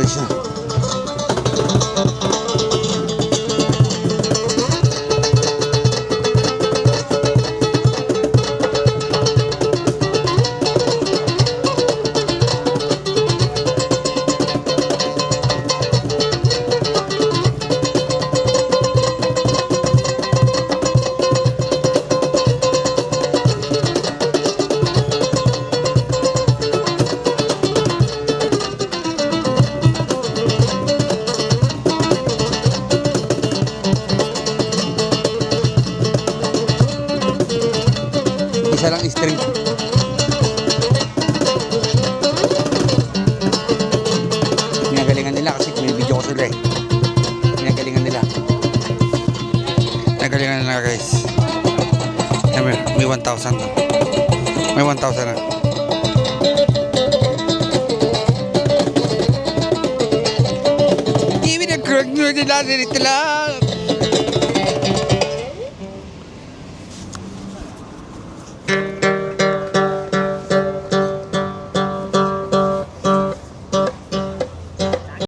guys na. Isa lang string. Pinagalingan nila kasi video ko sila eh. Pinagalingan nila. Pinagalingan nila guys. May 1,000 na. May 1,000 na. Give me the correct music, ito lang.